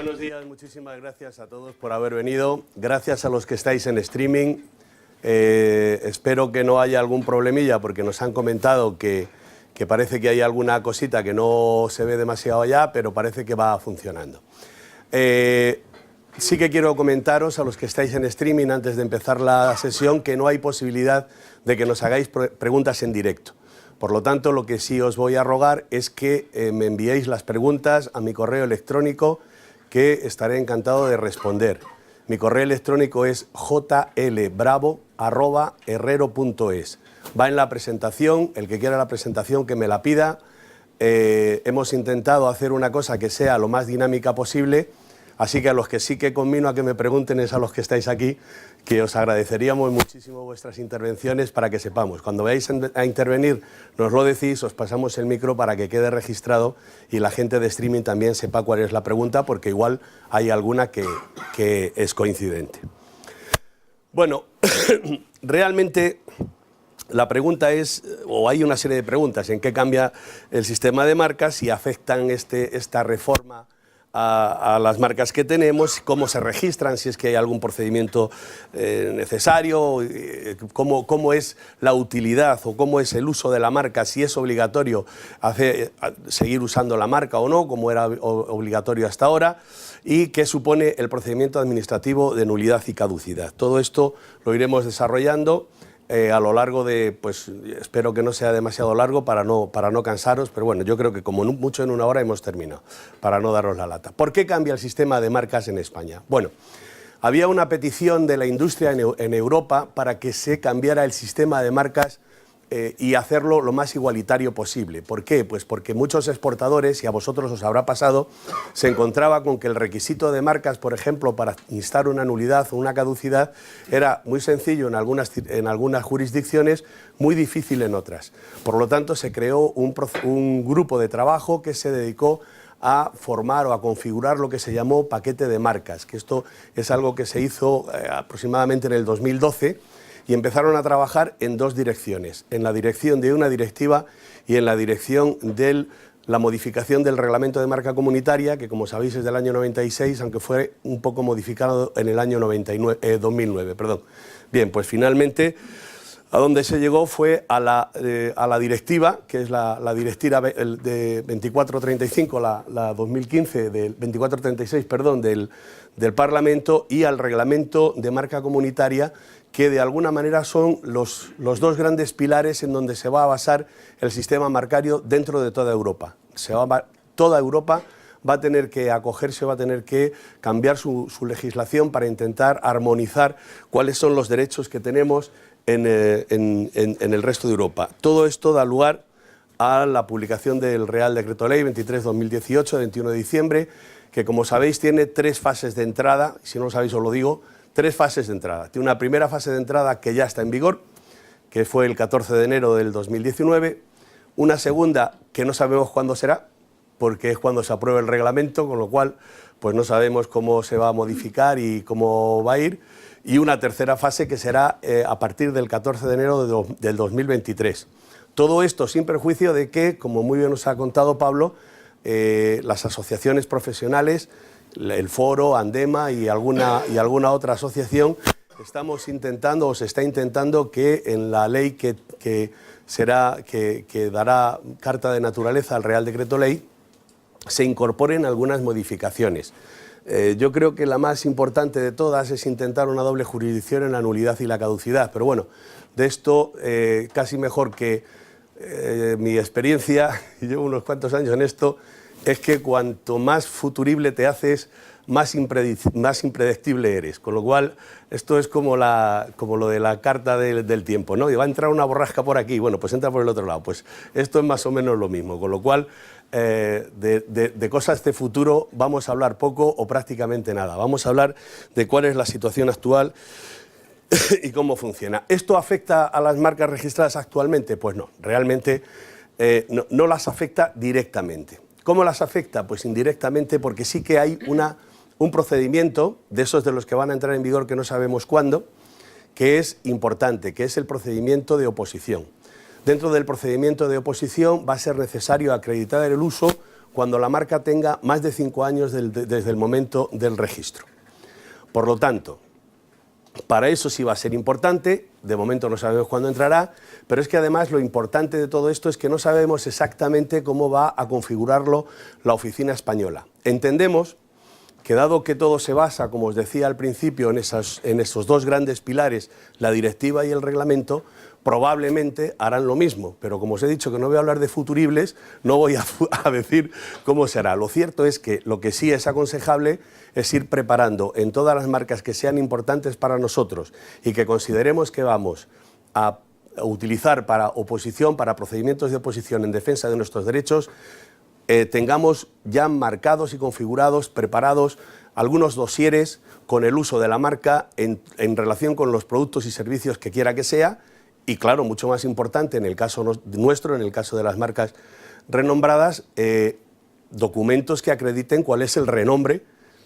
Buenos días, muchísimas gracias a todos por haber venido. Gracias a los que estáis en streaming. Espero que no haya algún problemilla porque nos han comentado que parece que hay alguna cosita que no se ve demasiado allá, pero parece que va funcionando. Sí que quiero comentaros a los que estáis en streaming antes de empezar la sesión que no hay posibilidad de que nos hagáis preguntas en directo. Por lo tanto, lo que sí os voy a rogar es que me enviéis las preguntas a mi correo electrónico, que estaré encantado de responder. Mi correo electrónico es jlbravo@herrero.es. Va en la presentación, el que quiera la presentación que me la pida. Hemos intentado hacer una cosa que sea lo más dinámica posible, así que a los que sí que conmino a que me pregunten es a los que estáis aquí, que os agradeceríamos muchísimo vuestras intervenciones para que sepamos. Cuando vayáis a intervenir, nos lo decís, os pasamos el micro para que quede registrado y la gente de streaming también sepa cuál es la pregunta, porque igual hay alguna que es coincidente. Bueno, realmente la pregunta es, o hay una serie de preguntas, ¿en qué cambia el sistema de marcas? Si afectan esta reforma a las marcas que tenemos, cómo se registran, si es que hay algún procedimiento necesario, cómo es la utilidad o cómo es el uso de la marca, si es obligatorio seguir usando la marca o no, como era obligatorio hasta ahora, y qué supone el procedimiento administrativo de nulidad y caducidad. Todo esto lo iremos desarrollando a lo largo de, pues espero que no sea demasiado largo para no cansaros, pero bueno, yo creo que como mucho en una hora hemos terminado, para no daros la lata. ¿Por qué cambia el sistema de marcas en España? Bueno, había una petición de la industria en Europa para que se cambiara el sistema de marcas y hacerlo lo más igualitario posible. ¿Por qué? Pues porque muchos exportadores, y a vosotros os habrá pasado, se encontraba con que el requisito de marcas, por ejemplo, para instar una nulidad o una caducidad, era muy sencillo en algunas jurisdicciones, muy difícil en otras. Por lo tanto, se creó un grupo de trabajo que se dedicó a formar o a configurar lo que se llamó paquete de marcas, que esto es algo que se hizo aproximadamente en el 2012, y empezaron a trabajar en dos direcciones, en la dirección de una directiva y en la dirección de la modificación del reglamento de marca comunitaria, que como sabéis es del año 96, aunque fue un poco modificado en el año 2009. Bien, pues finalmente a donde se llegó fue a la directiva, que es la directiva de 2435, la 2015, del 2436, perdón, del Parlamento, y al reglamento de marca comunitaria, que de alguna manera son los dos grandes pilares en donde se va a basar el sistema marcario dentro de toda Europa. Toda Europa va a tener que acogerse, va a tener que cambiar su legislación para intentar armonizar cuáles son los derechos que tenemos en el resto de Europa. Todo esto da lugar a la publicación del Real Decreto Ley 23/2018, de 21 de diciembre, que como sabéis tiene 3 fases de entrada, si no lo sabéis os lo digo, 3 fases de entrada. Tiene una primera fase de entrada que ya está en vigor, que fue el 14 de enero del 2019, una segunda que no sabemos cuándo será, porque es cuando se apruebe el reglamento, con lo cual pues no sabemos cómo se va a modificar y cómo va a ir, y una tercera fase que será a partir del 14 de enero del 2023. Todo esto sin perjuicio de que, como muy bien nos ha contado Pablo, las asociaciones profesionales, el Foro, Andema y alguna otra asociación, estamos intentando, o se está intentando, que en la ley que dará carta de naturaleza al Real Decreto Ley se incorporen algunas modificaciones. Yo creo que la más importante de todas es intentar una doble jurisdicción en la nulidad y la caducidad, pero bueno, de esto casi mejor que mi experiencia, y llevo unos cuantos años en esto, es que cuanto más futurible te haces, más impredecible eres. Con lo cual, esto es como lo de la carta del tiempo, ¿no? Y va a entrar una borrasca por aquí, bueno, pues entra por el otro lado. Pues esto es más o menos lo mismo. Con lo cual, de cosas de futuro vamos a hablar poco o prácticamente nada. Vamos a hablar de cuál es la situación actual y cómo funciona. ¿Esto afecta a las marcas registradas actualmente? Pues no, realmente no las afecta directamente. ¿Cómo las afecta? Pues indirectamente, porque sí que hay un procedimiento, de esos de los que van a entrar en vigor que no sabemos cuándo, que es importante, que es el procedimiento de oposición. Dentro del procedimiento de oposición va a ser necesario acreditar el uso cuando la marca tenga más de 5 años desde el momento del registro. Por lo tanto, para eso sí va a ser importante, de momento no sabemos cuándo entrará, pero es que además lo importante de todo esto es que no sabemos exactamente cómo va a configurarlo la oficina española. Entendemos que dado que todo se basa, como os decía al principio, en esos dos grandes pilares, la directiva y el reglamento, probablemente harán lo mismo, pero como os he dicho que no voy a hablar de futuribles, no voy a decir cómo será. Lo cierto es que lo que sí es aconsejable es ir preparando en todas las marcas que sean importantes para nosotros y que consideremos que vamos a utilizar para oposición, para procedimientos de oposición en defensa de nuestros derechos, tengamos ya marcados y configurados, preparados algunos dosieres con el uso de la marca en relación con los productos y servicios que quiera que sea y claro, mucho más importante en el caso nuestro, en el caso de las marcas renombradas, documentos que acrediten cuál es el renombre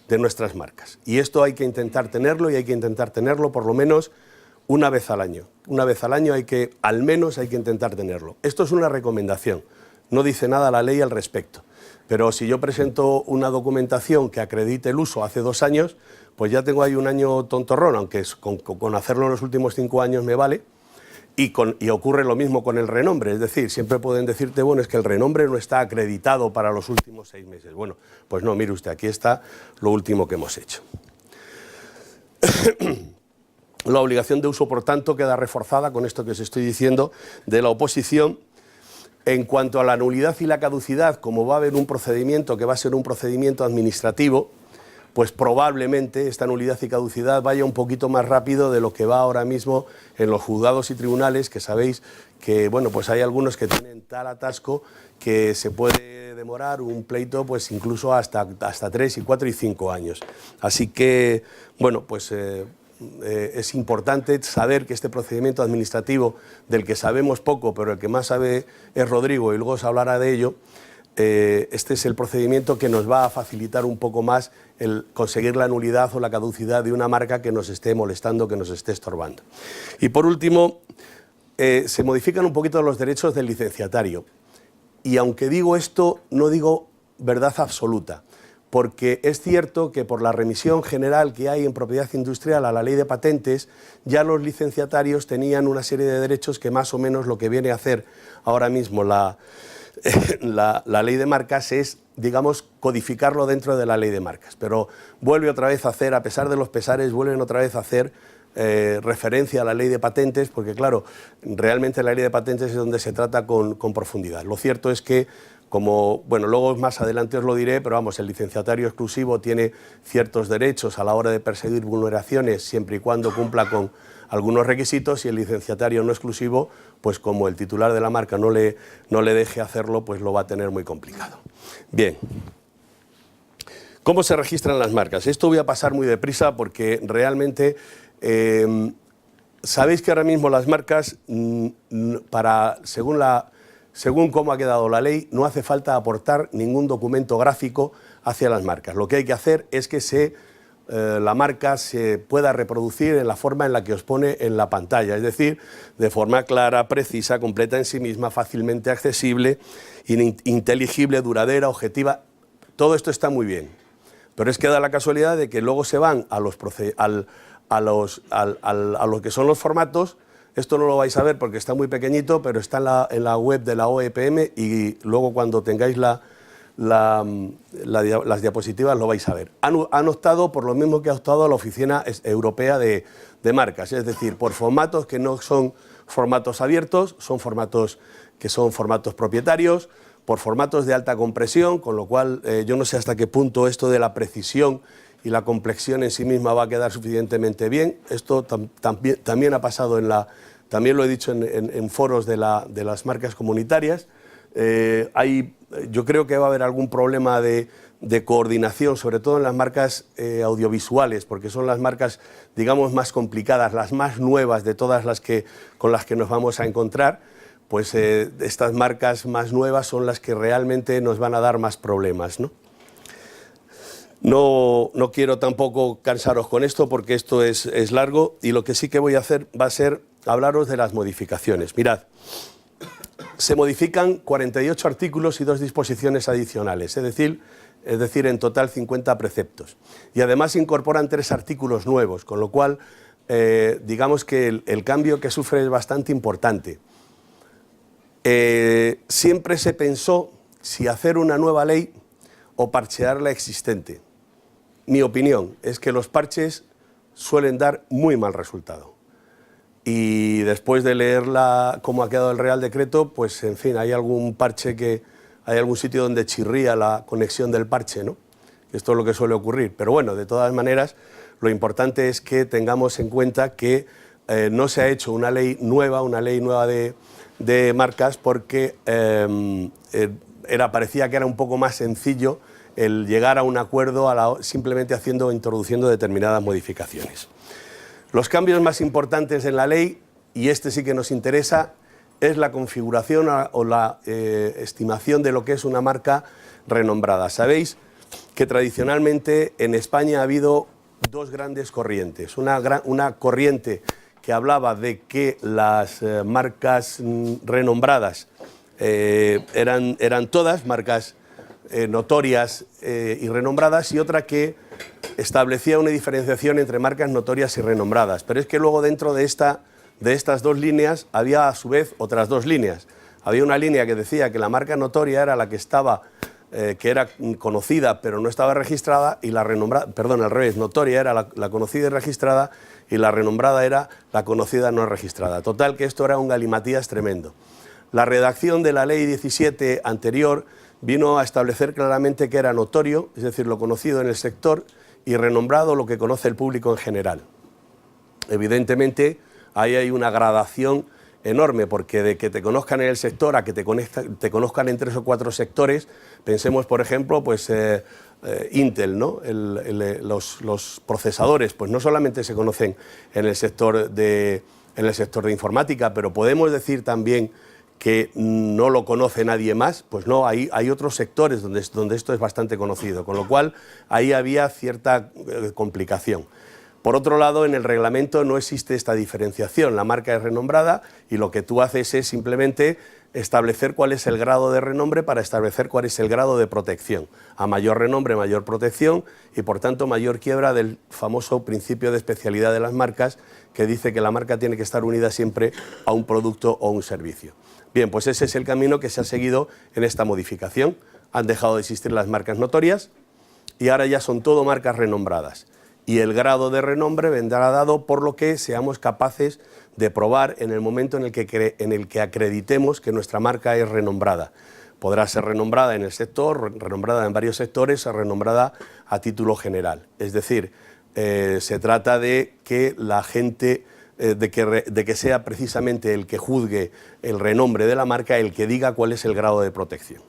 de nuestras marcas. Y esto hay que intentar tenerlo y hay que intentar tenerlo por lo menos una vez al año. Una vez al año al menos hay que intentar tenerlo. Esto es una recomendación. No dice nada la ley al respecto, pero si yo presento una documentación que acredite el uso hace 2 años, pues ya tengo ahí un año tontorrón, aunque con hacerlo en los últimos 5 años me vale, y ocurre lo mismo con el renombre, es decir, siempre pueden decirte, bueno, es que el renombre no está acreditado para los últimos 6 meses. Bueno, pues no, mire usted, aquí está lo último que hemos hecho. La obligación de uso, por tanto, queda reforzada con esto que os estoy diciendo de la oposición. En cuanto a la nulidad y la caducidad, como va a haber un procedimiento que va a ser un procedimiento administrativo, pues probablemente esta nulidad y caducidad vaya un poquito más rápido de lo que va ahora mismo en los juzgados y tribunales, que sabéis que bueno, pues hay algunos que tienen tal atasco que se puede demorar un pleito pues incluso hasta 3, 4 y 5 años. Así que, bueno, pues es importante saber que este procedimiento administrativo, del que sabemos poco, pero el que más sabe es Rodrigo, y luego os hablará de ello, este es el procedimiento que nos va a facilitar un poco más el conseguir la nulidad o la caducidad de una marca que nos esté molestando, que nos esté estorbando. Y por último, se modifican un poquito los derechos del licenciatario. Y aunque digo esto, no digo verdad absoluta, porque es cierto que por la remisión general que hay en propiedad industrial a la ley de patentes, ya los licenciatarios tenían una serie de derechos que más o menos lo que viene a hacer ahora mismo la ley de marcas es, digamos, codificarlo dentro de la ley de marcas. Pero vuelve otra vez a hacer, a pesar de los pesares, vuelven otra vez a hacer referencia a la ley de patentes, porque claro, realmente la ley de patentes es donde se trata con profundidad. Lo cierto es que, como, bueno, luego más adelante os lo diré, pero vamos, el licenciatario exclusivo tiene ciertos derechos a la hora de perseguir vulneraciones siempre y cuando cumpla con algunos requisitos, y el licenciatario no exclusivo, pues como el titular de la marca no le deje hacerlo, pues lo va a tener muy complicado. Bien. ¿Cómo se registran las marcas? Esto voy a pasar muy deprisa porque realmente sabéis que ahora mismo las marcas, según cómo ha quedado la ley, no hace falta aportar ningún documento gráfico hacia las marcas. Lo que hay que hacer es que la marca se pueda reproducir en la forma en la que os pone en la pantalla, es decir, de forma clara, precisa, completa en sí misma, fácilmente accesible, inteligible, duradera, objetiva. Todo esto está muy bien, pero es que da la casualidad de que luego se van a lo que son los formatos. Esto no lo vais a ver porque está muy pequeñito, pero está en la web de la OEPM, y luego cuando tengáis las diapositivas lo vais a ver. Han optado por lo mismo que ha optado la Oficina Europea de Marcas, es decir, por formatos que no son formatos abiertos, son formatos que son formatos propietarios, por formatos de alta compresión, con lo cual yo no sé hasta qué punto esto de la precisión y la complexión en sí misma va a quedar suficientemente bien. Esto también ha pasado también lo he dicho en foros de las marcas comunitarias. Yo creo que va a haber algún problema de coordinación, sobre todo en las marcas audiovisuales, porque son las marcas, digamos, más complicadas, las más nuevas de todas con las que nos vamos a encontrar. Pues estas marcas más nuevas son las que realmente nos van a dar más problemas, ¿no? No quiero tampoco cansaros con esto porque esto es largo, y lo que sí que voy a hacer va a ser hablaros de las modificaciones. Mirad, se modifican 48 artículos y 2 disposiciones adicionales, es decir, en total 50 preceptos. Y además incorporan 3 artículos nuevos, con lo cual, digamos que el cambio que sufre es bastante importante. Siempre se pensó si hacer una nueva ley o parchear la existente. Mi opinión es que los parches suelen dar muy mal resultado. Y después de leer cómo ha quedado el Real Decreto, pues en fin, hay algún parche hay algún sitio donde chirría la conexión del parche, ¿no? Esto es lo que suele ocurrir. Pero bueno, de todas maneras, lo importante es que tengamos en cuenta que no se ha hecho una ley nueva de marcas, porque parecía que era un poco más sencillo el llegar a un acuerdo simplemente introduciendo determinadas modificaciones. Los cambios más importantes en la ley, y este sí que nos interesa, es la configuración o la estimación de lo que es una marca renombrada. Sabéis que tradicionalmente en España ha habido 2 grandes corrientes. Una corriente que hablaba de que las marcas renombradas eran todas marcas notorias y renombradas, y otra que establecía una diferenciación entre marcas notorias y renombradas. Pero es que luego dentro de estas 2 líneas había a su vez otras 2 líneas. Había una línea que decía que la marca notoria era la que era conocida pero no estaba registrada, y la renombrada, perdón, al revés, notoria era la conocida y registrada, y la renombrada era la conocida no registrada. Total, que esto era un galimatías tremendo. La redacción de la ley 17 anterior vino a establecer claramente que era notorio, es decir, lo conocido en el sector, y renombrado lo que conoce el público en general. Evidentemente, ahí hay una gradación enorme, porque de que te conozcan en el sector a que te conozcan en 3 o 4 sectores, pensemos, por ejemplo, pues Intel, ¿no? Los procesadores, pues no solamente se conocen en el sector de informática, pero podemos decir también que no lo conoce nadie más. Pues no, hay otros sectores donde esto es bastante conocido, con lo cual ahí había cierta complicación. Por otro lado, en el reglamento no existe esta diferenciación, la marca es renombrada y lo que tú haces es simplemente establecer cuál es el grado de renombre para establecer cuál es el grado de protección. A mayor renombre, mayor protección, y por tanto mayor quiebra del famoso principio de especialidad de las marcas, que dice que la marca tiene que estar unida siempre a un producto o un servicio. Bien, pues ese es el camino que se ha seguido en esta modificación. Han dejado de existir las marcas notorias y ahora ya son todo marcas renombradas. Y el grado de renombre vendrá dado por lo que seamos capaces de probar en el momento en el que acreditemos que nuestra marca es renombrada. Podrá ser renombrada en el sector, renombrada en varios sectores o renombrada a título general. Es decir, se trata de que la gente, de que sea precisamente el que juzgue el renombre de la marca el que diga cuál es el grado de protección.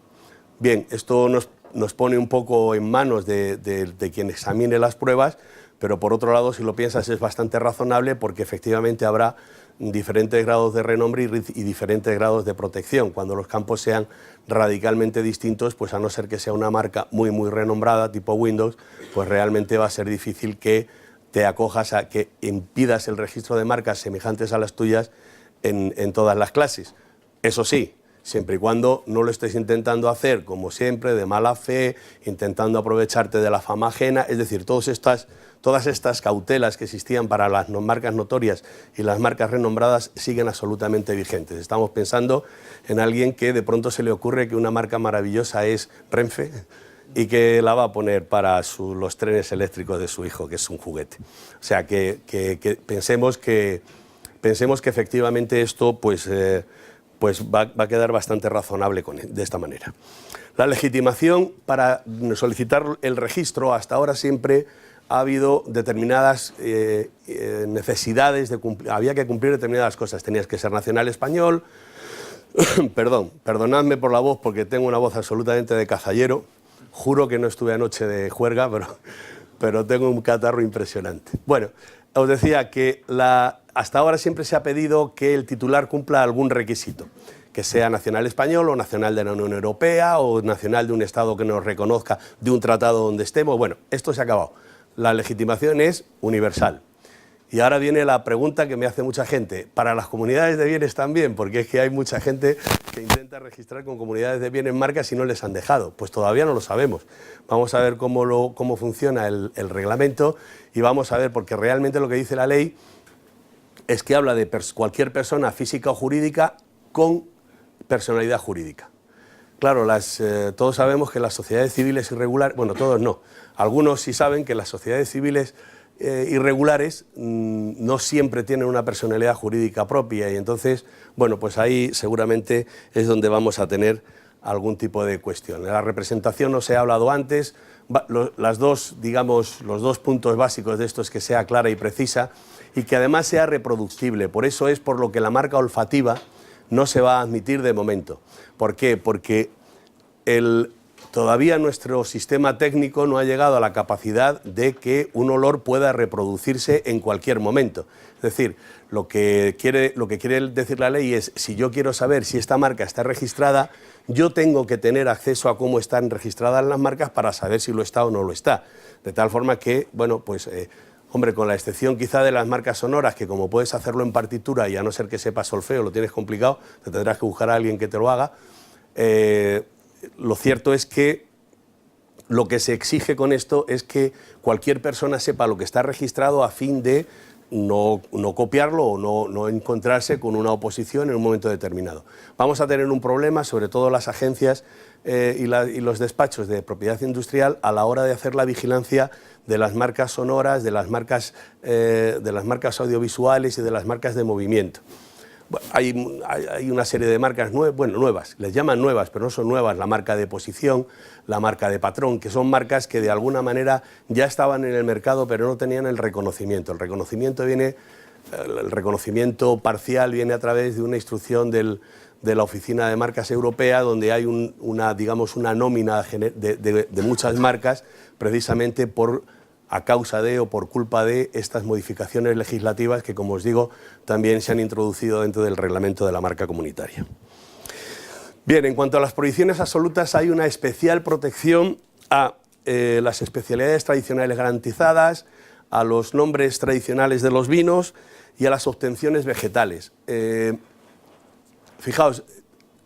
Bien, esto nos pone un poco en manos de quien examine las pruebas, pero por otro lado, si lo piensas, es bastante razonable, porque efectivamente habrá diferentes grados de renombre y diferentes grados de protección. Cuando los campos sean radicalmente distintos, pues a no ser que sea una marca muy renombrada, tipo Windows, pues realmente va a ser difícil que te acojas a que impidas el registro de marcas semejantes a las tuyas en todas las clases. Eso sí, siempre y cuando no lo estés intentando hacer, como siempre, de mala fe, intentando aprovecharte de la fama ajena. Es decir, todas estas cautelas que existían para las marcas notorias y las marcas renombradas siguen absolutamente vigentes. Estamos pensando en alguien que de pronto se le ocurre que una marca maravillosa es Renfe y que la va a poner para los trenes eléctricos de su hijo, que es un juguete. O sea, que pensemos que efectivamente esto pues va a quedar bastante razonable de esta manera. La legitimación para solicitar el registro, hasta ahora siempre ha habido determinadas necesidades, había que cumplir determinadas cosas. Tenías que ser nacional español, perdonadme por la voz porque tengo una voz absolutamente de cazallero, juro que no estuve anoche de juerga, pero tengo un catarro impresionante. Bueno, os decía que hasta ahora siempre se ha pedido que el titular cumpla algún requisito, que sea nacional español o nacional de la Unión Europea o nacional de un Estado que nos reconozca, de un tratado donde estemos. Bueno, esto se ha acabado. La legitimación es universal Y ahora viene la pregunta que me hace mucha gente, ¿para las comunidades de bienes también? Porque es que hay mucha gente que intenta registrar con comunidades de bienes marcas y no les han dejado. Pues todavía no lo sabemos. Vamos a ver cómo funciona el reglamento y vamos a ver, porque realmente lo que dice la ley es que habla de cualquier persona física o jurídica con personalidad jurídica. Claro, todos sabemos que las sociedades civiles irregulares, bueno, todos no, algunos sí saben que las sociedades civiles irregulares no siempre tienen una personalidad jurídica propia y entonces, bueno, pues ahí seguramente es donde vamos a tener algún tipo de cuestión. En la representación no se ha hablado antes, los dos puntos básicos de esto es que sea clara y precisa y que además sea reproducible. Por eso es por lo que la marca olfativa no se va a admitir de momento. ¿Por qué? Porque todavía nuestro sistema técnico no ha llegado a la capacidad de que un olor pueda reproducirse en cualquier momento. Es decir, lo que quiere decir la ley es, si yo quiero saber si esta marca está registrada, yo tengo que tener acceso a cómo están registradas las marcas para saber si lo está o no lo está. De tal forma que, bueno, pues, hombre, con la excepción quizá de las marcas sonoras, que como puedes hacerlo en partitura y a no ser que sepas solfeo, lo tienes complicado, te tendrás que buscar a alguien que te lo haga, lo cierto es que lo que se exige con esto es que cualquier persona sepa lo que está registrado a fin de no copiarlo o no encontrarse con una oposición en un momento determinado. Vamos a tener un problema, sobre todo las agencias y los despachos de propiedad industrial, a la hora de hacer la vigilancia de las marcas sonoras, de las marcas audiovisuales y de las marcas de movimiento. Hay una serie de marcas nuevas, les llaman nuevas, pero no son nuevas, la marca de posición, la marca de patrón, que son marcas que de alguna manera ya estaban en el mercado pero no tenían el reconocimiento. El reconocimiento parcial viene a través de una instrucción de la Oficina de Marcas Europea, donde hay una nómina de muchas marcas, precisamente a causa de o por culpa de estas modificaciones legislativas que, como os digo, también se han introducido dentro del reglamento de la marca comunitaria. Bien, en cuanto a las prohibiciones absolutas, hay una especial protección a las especialidades tradicionales garantizadas, a los nombres tradicionales de los vinos y a las obtenciones vegetales. Fijaos,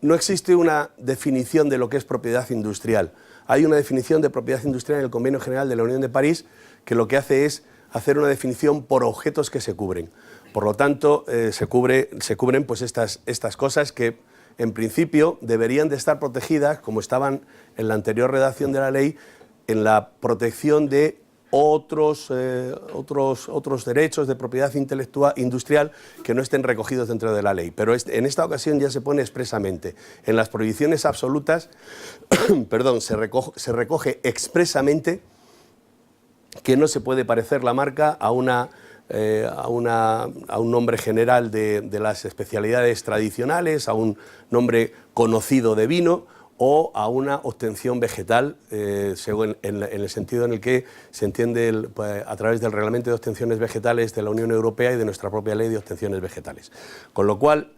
no existe una definición de lo que es propiedad industrial. Hay una definición de propiedad industrial en el Convenio General de la Unión de París que lo que hace es hacer una definición por objetos que se cubren. Por lo tanto, se cubren pues estas cosas que en principio deberían de estar protegidas, como estaban en la anterior redacción de la ley, en la protección de otros derechos de propiedad intelectual industrial que no estén recogidos dentro de la ley. Pero en esta ocasión ya se pone expresamente. En las prohibiciones absolutas perdón, se recoge expresamente que no se puede parecer la marca a un nombre general de las especialidades tradicionales, a un nombre conocido de vino o a una obtención vegetal, según en el sentido en el que se entiende a través del Reglamento de Obtenciones Vegetales de la Unión Europea y de nuestra propia Ley de Obtenciones Vegetales. Con lo cual,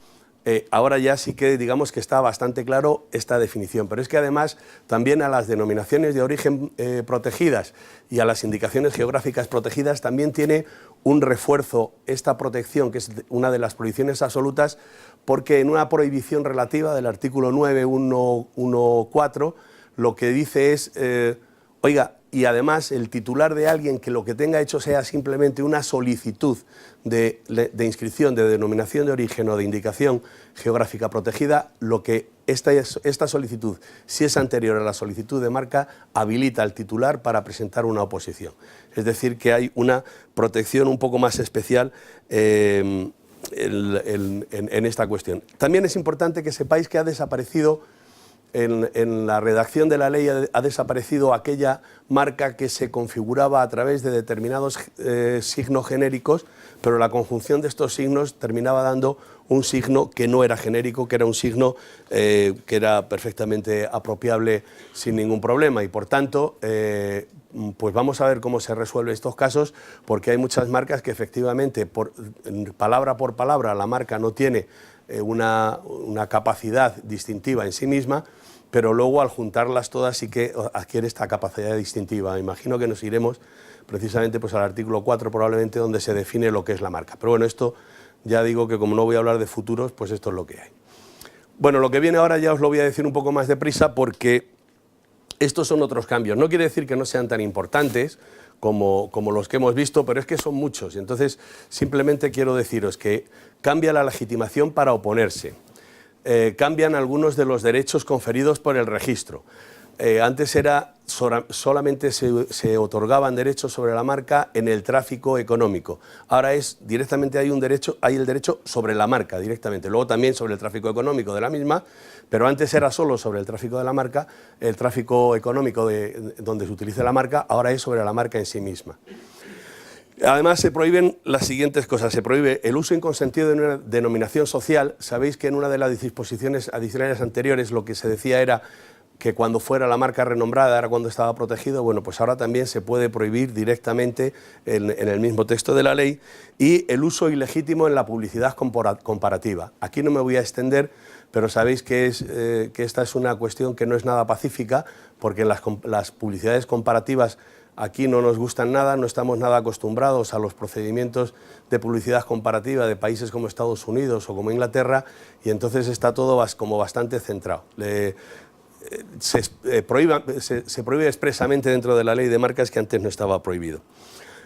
ahora ya sí que digamos que está bastante claro esta definición, pero es que además también a las denominaciones de origen protegidas y a las indicaciones geográficas protegidas también tiene un refuerzo esta protección, que es una de las prohibiciones absolutas, porque en una prohibición relativa del artículo 9.1.4 lo que dice es, oiga, y además el titular de alguien que lo que tenga hecho sea simplemente una solicitud de inscripción de denominación de origen o de indicación geográfica protegida, lo que esta solicitud, si es anterior a la solicitud de marca, habilita al titular para presentar una oposición. Es decir, que hay una protección un poco más especial en esta cuestión. También es importante que sepáis que ha desaparecido en la redacción de la ley ha desaparecido aquella marca que se configuraba a través de determinados signos genéricos, pero la conjunción de estos signos terminaba dando un signo que no era genérico, que era un signo que era perfectamente apropiable sin ningún problema y por tanto pues vamos a ver cómo se resuelven estos casos, porque hay muchas marcas que efectivamente palabra por palabra la marca no tiene una capacidad distintiva en sí misma, pero luego al juntarlas todas sí que adquiere esta capacidad distintiva. Imagino que nos iremos precisamente pues al artículo 4 probablemente, donde se define lo que es la marca. Pero bueno, esto ya digo que como no voy a hablar de futuros, pues esto es lo que hay. Bueno, lo que viene ahora ya os lo voy a decir un poco más deprisa, porque estos son otros cambios. No quiere decir que no sean tan importantes como los que hemos visto, pero es que son muchos. Y entonces simplemente quiero deciros que cambia la legitimación para oponerse. Cambian algunos de los derechos conferidos por el registro. Antes solamente se otorgaban derechos sobre la marca en el tráfico económico. Ahora directamente hay el derecho sobre la marca directamente, luego también sobre el tráfico económico de la misma, pero antes era solo sobre el tráfico de la marca, el tráfico económico donde se utiliza la marca, ahora es sobre la marca en sí misma. Además se prohíben las siguientes cosas. Se prohíbe el uso inconsentido de una denominación social. Sabéis que en una de las disposiciones adicionales anteriores lo que se decía era que cuando fuera la marca renombrada era cuando estaba protegido. Bueno, pues ahora también se puede prohibir directamente en el mismo texto de la ley, y el uso ilegítimo en la publicidad comparativa. Aquí no me voy a extender, pero sabéis que esta es una cuestión que no es nada pacífica, porque las publicidades comparativas aquí no nos gustan nada, no estamos nada acostumbrados a los procedimientos de publicidad comparativa de países como Estados Unidos o como Inglaterra, y entonces está todo como bastante centrado. Se prohíbe expresamente dentro de la ley de marcas, que antes no estaba prohibido.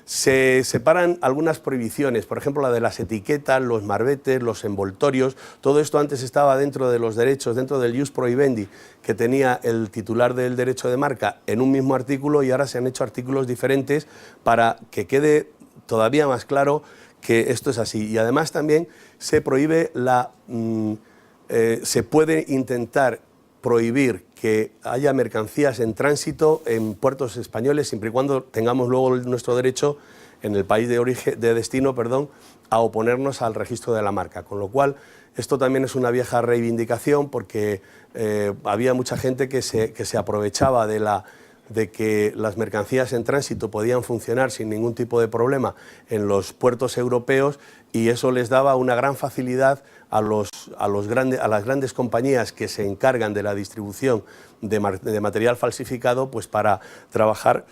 Se separan algunas prohibiciones, por ejemplo la de las etiquetas, los marbetes, los envoltorios. Todo esto antes estaba dentro de los derechos, dentro del ius prohibendi que tenía el titular del derecho de marca en un mismo artículo, y ahora se han hecho artículos diferentes para que quede todavía más claro que esto es así. Y además también se prohíbe se puede intentar prohibir que haya mercancías en tránsito en puertos españoles, siempre y cuando tengamos luego nuestro derecho en el país de origen, de destino, perdón, a oponernos al registro de la marca. Con lo cual, esto también es una vieja reivindicación, porque había mucha gente que se aprovechaba de que las mercancías en tránsito podían funcionar sin ningún tipo de problema en los puertos europeos, y eso les daba una gran facilidad a las grandes compañías que se encargan de la distribución de material falsificado, pues para trabajar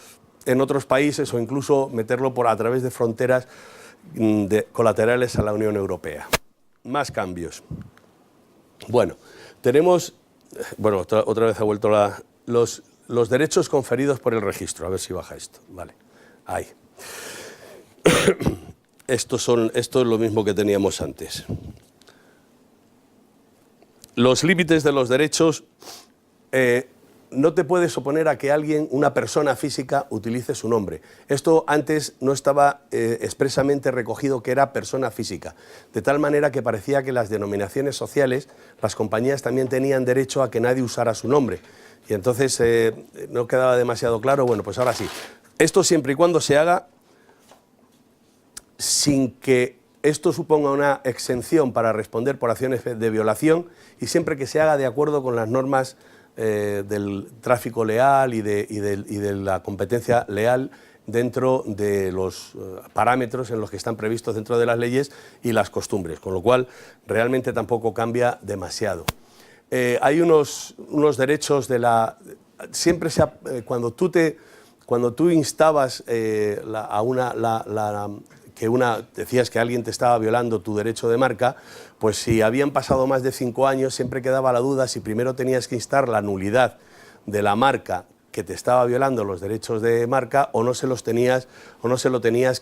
en otros países o incluso meterlo a través de fronteras colaterales a la Unión Europea. Más cambios. Bueno, tenemos, otra vez ha vuelto los derechos conferidos por el registro. A ver si baja esto. Vale, ahí. Esto es lo mismo que teníamos antes. Los límites de los derechos. No te puedes oponer a que una persona física, utilice su nombre. Esto antes no estaba expresamente recogido que era persona física, de tal manera que parecía que las denominaciones sociales, las compañías también tenían derecho a que nadie usara su nombre. Y entonces no quedaba demasiado claro. Bueno, pues ahora sí. Esto siempre y cuando se haga sin que esto suponga una exención para responder por acciones de violación, y siempre que se haga de acuerdo con las normas del tráfico leal y de la competencia leal dentro de los parámetros en los que están previstos dentro de las leyes y las costumbres, con lo cual realmente tampoco cambia demasiado. Hay unos derechos siempre cuando tú instabas decías que alguien te estaba violando tu derecho de marca, pues si habían pasado más de 5 años siempre quedaba la duda si primero tenías que instar la nulidad de la marca que te estaba violando los derechos de marca, o no tenías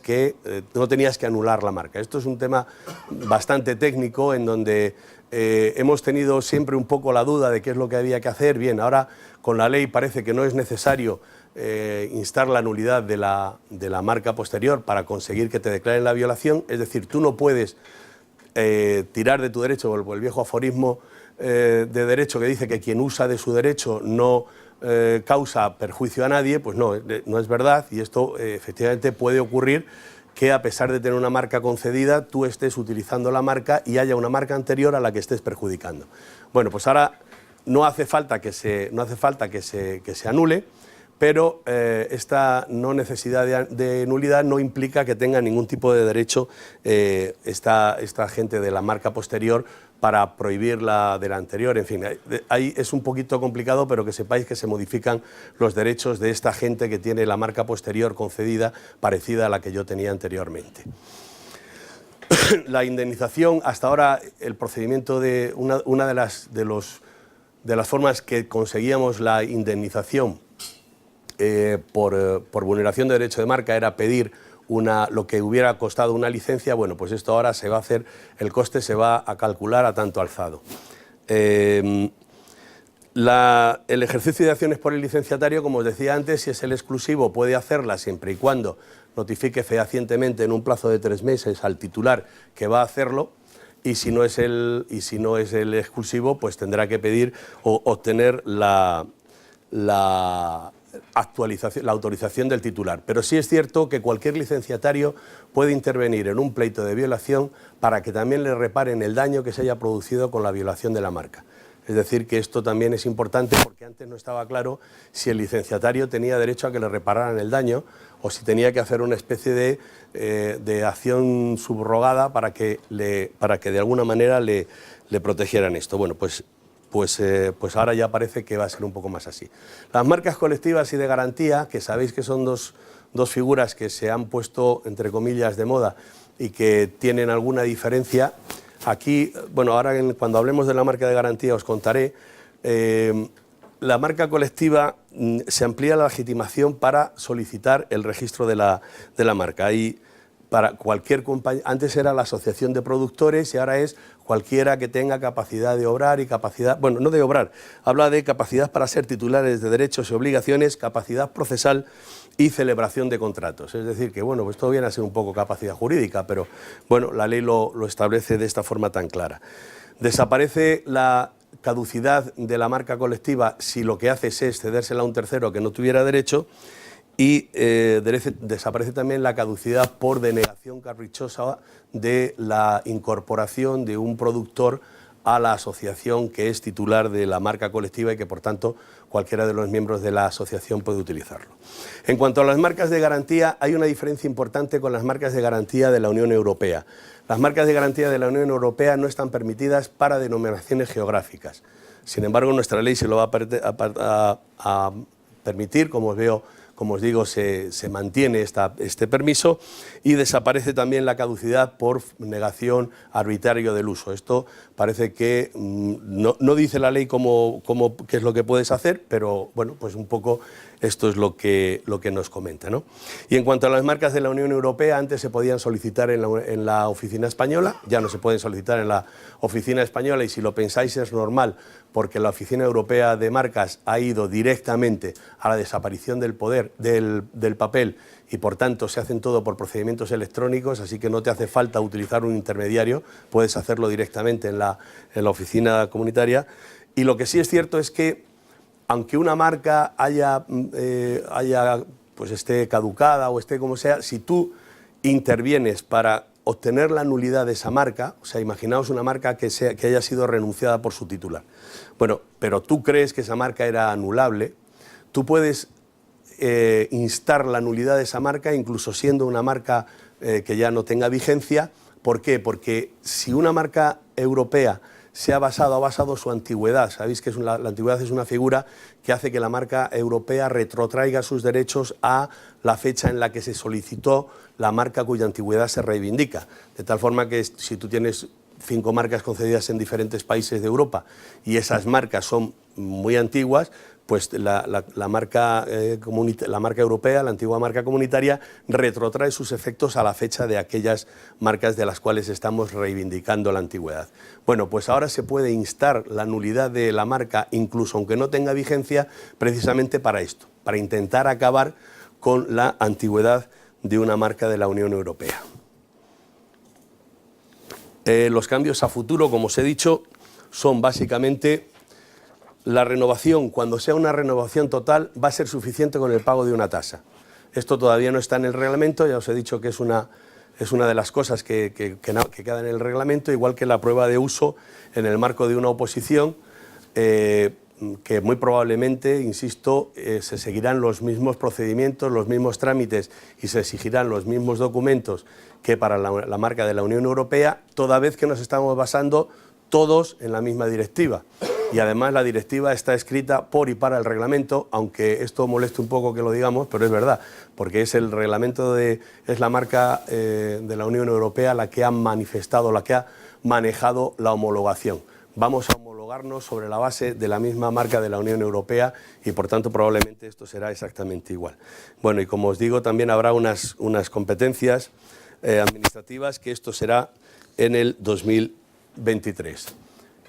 que anular la marca. Esto es un tema bastante técnico, en donde hemos tenido siempre un poco la duda de qué es lo que había que hacer. Bien, ahora con la ley parece que no es necesario instar la nulidad de la marca posterior para conseguir que te declaren la violación. Es decir, tú no puedes tirar de tu derecho, por el viejo aforismo de derecho que dice que quien usa de su derecho no causa perjuicio a nadie. Pues no es verdad, y esto efectivamente puede ocurrir, que a pesar de tener una marca concedida, tú estés utilizando la marca y haya una marca anterior a la que estés perjudicando. Bueno, pues ahora no hace falta que se anule, pero esta no necesidad de nulidad no implica que tenga ningún tipo de derecho esta gente de la marca posterior para prohibir la de la anterior, en fin, ahí es un poquito complicado, pero que sepáis que se modifican los derechos de esta gente que tiene la marca posterior concedida parecida a la que yo tenía anteriormente. La indemnización, hasta ahora el procedimiento de una de las formas que conseguíamos la indemnización por vulneración de derecho de marca era pedir lo que hubiera costado una licencia. Bueno, pues esto ahora se va a hacer, el coste se va a calcular a tanto alzado. El ejercicio de acciones por el licenciatario, como os decía antes, si es el exclusivo puede hacerla siempre y cuando notifique fehacientemente en un plazo de 3 meses al titular que va a hacerlo, y si no es el exclusivo, pues tendrá que pedir o obtener la autorización del titular. Pero sí es cierto que cualquier licenciatario puede intervenir en un pleito de violación para que también le reparen el daño que se haya producido con la violación de la marca. Es decir, que esto también es importante, porque antes no estaba claro si el licenciatario tenía derecho a que le repararan el daño o si tenía que hacer una especie de acción subrogada para que de alguna manera le protegieran esto. Bueno, pues ahora ya parece que va a ser un poco más así. Las marcas colectivas y de garantía, que sabéis que son dos figuras que se han puesto, entre comillas, de moda y que tienen alguna diferencia. Aquí, bueno, ahora cuando hablemos de la marca de garantía os contaré. La marca colectiva se amplía la legitimación para solicitar el registro de la marca. Ahí, para cualquier compañía, antes era la asociación de productores y ahora es cualquiera que tenga capacidad de obrar y capacidad, bueno, no de obrar, habla de capacidad para ser titulares de derechos y obligaciones, capacidad procesal y celebración de contratos. Es decir, que bueno, pues esto viene a ser un poco capacidad jurídica, pero bueno, la ley lo establece de esta forma tan clara. Desaparece la caducidad de la marca colectiva si lo que haces es cedérsela a un tercero que no tuviera derecho, y desaparece también la caducidad por denegación caprichosa de la incorporación de un productor a la asociación que es titular de la marca colectiva y que, por tanto, cualquiera de los miembros de la asociación puede utilizarlo. En cuanto a las marcas de garantía, hay una diferencia importante con las marcas de garantía de la Unión Europea. Las marcas de garantía de la Unión Europea no están permitidas para denominaciones geográficas. Sin embargo, nuestra ley se lo va a permitir, como os digo, se mantiene este permiso, y desaparece también la caducidad por negación arbitraria del uso. Esto parece que no dice la ley qué es lo que puedes hacer, pero bueno, pues un poco esto es lo que nos comenta, ¿no? Y en cuanto a las marcas de la Unión Europea, antes se podían solicitar en la oficina española, ya no se pueden solicitar en la oficina española, y si lo pensáis es normal, porque la Oficina Europea de Marcas ha ido directamente a la desaparición del papel, y por tanto se hacen todo por procedimientos electrónicos, así que no te hace falta utilizar un intermediario, puedes hacerlo directamente en la oficina comunitaria. Y lo que sí es cierto es que, aunque una marca pues esté caducada o esté como sea, si tú intervienes para obtener la nulidad de esa marca, o sea, imaginaos una marca que haya sido renunciada por su titular. Bueno, pero tú crees que esa marca era anulable, tú puedes instar la nulidad de esa marca, incluso siendo una marca que ya no tenga vigencia. ¿Por qué? Porque si una marca europea ha basado su antigüedad, sabéis que la antigüedad es una figura que hace que la marca europea retrotraiga sus derechos a la fecha en la que se solicitó la marca cuya antigüedad se reivindica. De tal forma que si tú tienes 5 marcas concedidas en diferentes países de Europa y esas marcas son muy antiguas, pues la marca europea, la antigua marca comunitaria, retrotrae sus efectos a la fecha de aquellas marcas de las cuales estamos reivindicando la antigüedad. Bueno, pues ahora se puede instar la nulidad de la marca, incluso aunque no tenga vigencia, precisamente para esto, para intentar acabar con la antigüedad de una marca de la Unión Europea. Los cambios a futuro, como os he dicho, son básicamente la renovación. Cuando sea una renovación total, va a ser suficiente con el pago de una tasa. Esto todavía no está en el reglamento, ya os he dicho que es una de las cosas que queda en el reglamento, igual que la prueba de uso en el marco de una oposición, que muy probablemente, insisto, se seguirán los mismos procedimientos, los mismos trámites y se exigirán los mismos documentos que para la marca de la Unión Europea, toda vez que nos estamos basando todos en la misma directiva. Y además la directiva está escrita por y para el reglamento, aunque esto moleste un poco que lo digamos, pero es verdad, porque es el reglamento es la marca de la Unión Europea la que ha manifestado, la que ha manejado la homologación. Vamos a homologarnos sobre la base de la misma marca de la Unión Europea y por tanto probablemente esto será exactamente igual. Bueno, y como os digo, también habrá unas competencias administrativas que esto será en el 2023.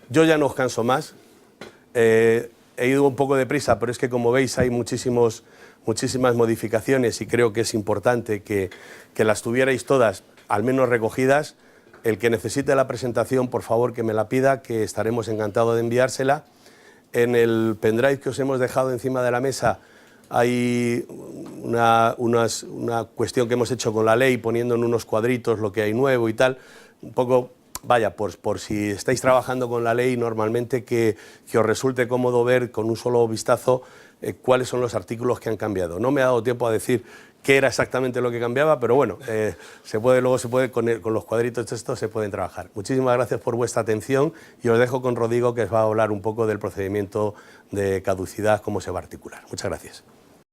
Yo ya no os canso más. He ido un poco deprisa, pero es que como veis hay muchísimas modificaciones y creo que es importante que las tuvierais todas al menos recogidas. El que necesite la presentación, por favor que me la pida, que estaremos encantados de enviársela. En el pendrive que os hemos dejado encima de la mesa hay una cuestión que hemos hecho con la ley, poniendo en unos cuadritos lo que hay nuevo y tal, un poco... Vaya, por si estáis trabajando con la ley, normalmente que os resulte cómodo ver con un solo vistazo cuáles son los artículos que han cambiado. No me ha dado tiempo a decir qué era exactamente lo que cambiaba, pero bueno, luego se puede con los cuadritos de estos se pueden trabajar. Muchísimas gracias por vuestra atención y os dejo con Rodrigo, que os va a hablar un poco del procedimiento de caducidad, cómo se va a articular. Muchas gracias.